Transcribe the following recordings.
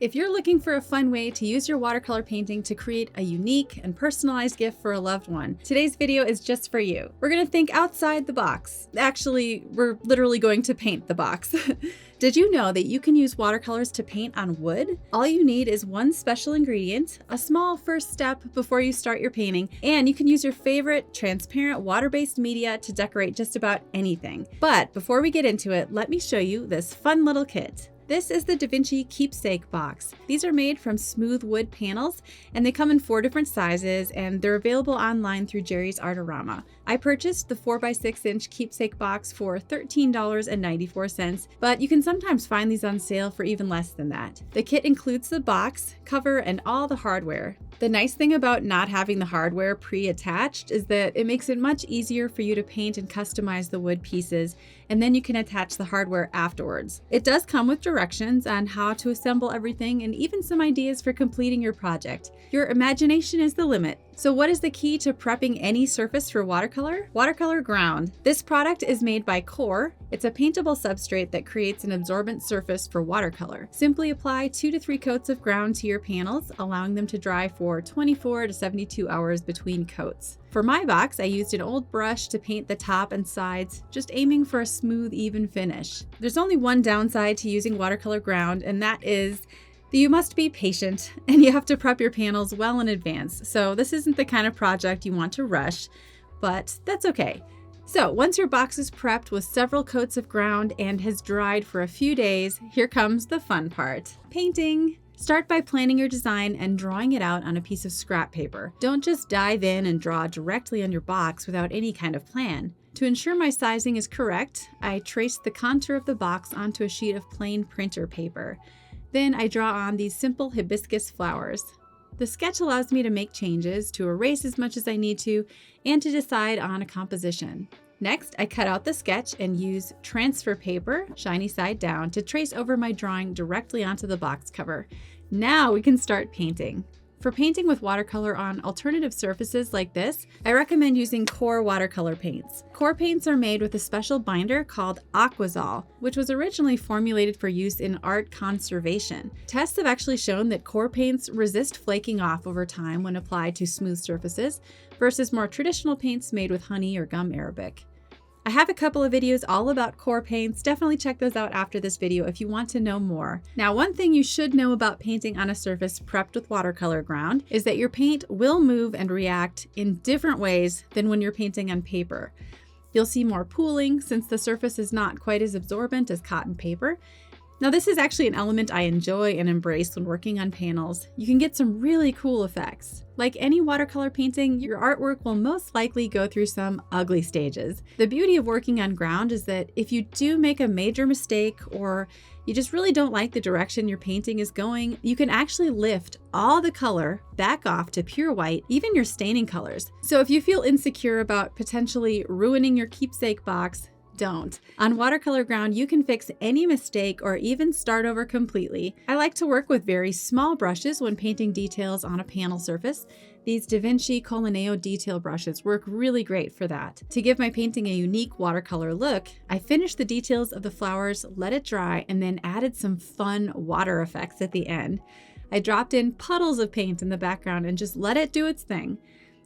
If you're looking for a fun way to use your watercolor painting to create a unique and personalized gift for a loved one, today's video is just for you. We're going to think outside the box. Actually, we're literally going to paint the box. Did you know that you can use watercolors to paint on wood? All you need is one special ingredient, a small first step before you start your painting, and you can use your favorite transparent water-based media to decorate just about anything. But before we get into it, let me show you this fun little kit. This is the DaVinci Keepsake box. These are made from smooth wood panels and they come in 4 different sizes and they're available online through Jerry's Artorama. I purchased the 4x6-inch Keepsake box for $13.94, but you can sometimes find these on sale for even less than that. The kit includes the box, cover, and all the hardware. The nice thing about not having the hardware pre-attached is that it makes it much easier for you to paint and customize the wood pieces, and then you can attach the hardware afterwards. It does come with directions on how to assemble everything and even some ideas for completing your project. Your imagination is the limit. So what is the key to prepping any surface for watercolor? Watercolor ground. This product is made by Core. It's a paintable substrate that creates an absorbent surface for watercolor. Simply apply 2 to 3 coats of ground to your panels, allowing them to dry for 24 to 72 hours between coats. For my box, I used an old brush to paint the top and sides, just aiming for a smooth, even finish. There's only one downside to using watercolor ground, and that is that you must be patient and you have to prep your panels well in advance. So this isn't the kind of project you want to rush, but that's okay. So once your box is prepped with several coats of ground and has dried for a few days, here comes the fun part: painting. Start by planning your design and drawing it out on a piece of scrap paper. Don't just dive in and draw directly on your box without any kind of plan. To ensure my sizing is correct, I traced the contour of the box onto a sheet of plain printer paper. Then I draw on these simple hibiscus flowers. The sketch allows me to make changes, to erase as much as I need to, and to decide on a composition. Next, I cut out the sketch and use transfer paper, shiny side down, to trace over my drawing directly onto the box cover. Now we can start painting. For painting with watercolor on alternative surfaces like this, I recommend using Core watercolor paints. Core paints are made with a special binder called Aquazol, which was originally formulated for use in art conservation. Tests have actually shown that Core paints resist flaking off over time when applied to smooth surfaces versus more traditional paints made with honey or gum arabic. I have a couple of videos all about Core paints. Definitely check those out after this video if you want to know more. Now, one thing you should know about painting on a surface prepped with watercolor ground is that your paint will move and react in different ways than when you're painting on paper. You'll see more pooling since the surface is not quite as absorbent as cotton paper. Now, this is actually an element I enjoy and embrace when working on panels. You can get some really cool effects. Like any watercolor painting, your artwork will most likely go through some ugly stages. The beauty of working on ground is that if you do make a major mistake or you just really don't like the direction your painting is going, you can actually lift all the color back off to pure white, even your staining colors. So if you feel insecure about potentially ruining your keepsake box, don't. On watercolor ground, you can fix any mistake or even start over completely. I like to work with very small brushes when painting details on a panel surface. These DaVinci Colineo detail brushes work really great for that. To give my painting a unique watercolor look, I finished the details of the flowers, let it dry, and then added some fun water effects at the end. I dropped in puddles of paint in the background and just let it do its thing.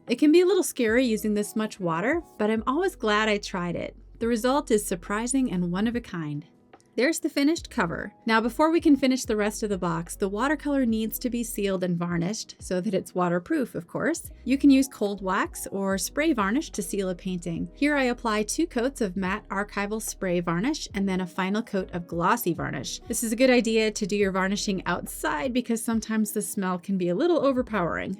It can be a little scary using this much water, but I'm always glad I tried it. The result is surprising and one of a kind. There's the finished cover. Now, before we can finish the rest of the box, the watercolor needs to be sealed and varnished so that it's waterproof, of course. You can use cold wax or spray varnish to seal a painting. Here I apply 2 coats of matte archival spray varnish and then a final coat of glossy varnish. This is a good idea to do your varnishing outside because sometimes the smell can be a little overpowering.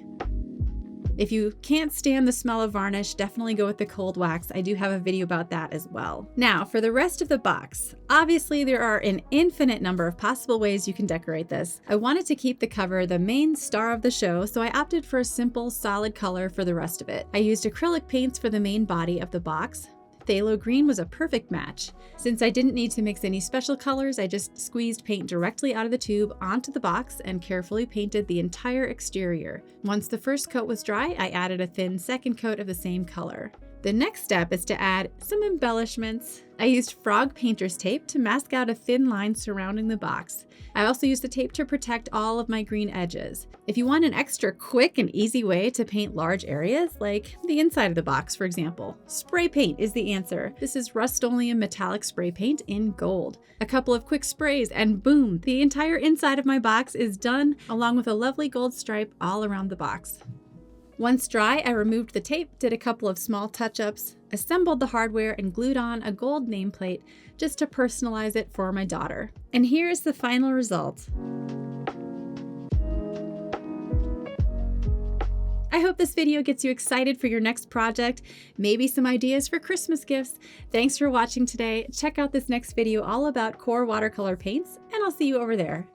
If you can't stand the smell of varnish, definitely go with the cold wax. I do have a video about that as well. Now, for the rest of the box, obviously there are an infinite number of possible ways you can decorate this. I wanted to keep the cover the main star of the show, so I opted for a simple, solid color for the rest of it. I used acrylic paints for the main body of the box. Phthalo green was a perfect match. Since I didn't need to mix any special colors, I just squeezed paint directly out of the tube onto the box and carefully painted the entire exterior. Once the first coat was dry, I added a thin second coat of the same color. The next step is to add some embellishments. I used frog painter's tape to mask out a thin line surrounding the box. I also used the tape to protect all of my green edges. If you want an extra quick and easy way to paint large areas, like the inside of the box, for example, spray paint is the answer. This is Rust-Oleum metallic spray paint in gold. A couple of quick sprays and boom, the entire inside of my box is done, along with a lovely gold stripe all around the box. Once dry, I removed the tape, did a couple of small touch-ups, assembled the hardware, and glued on a gold nameplate just to personalize it for my daughter. And here's the final result. I hope this video gets you excited for your next project, maybe some ideas for Christmas gifts. Thanks for watching today. Check out this next video all about core watercolor paints, and I'll see you over there.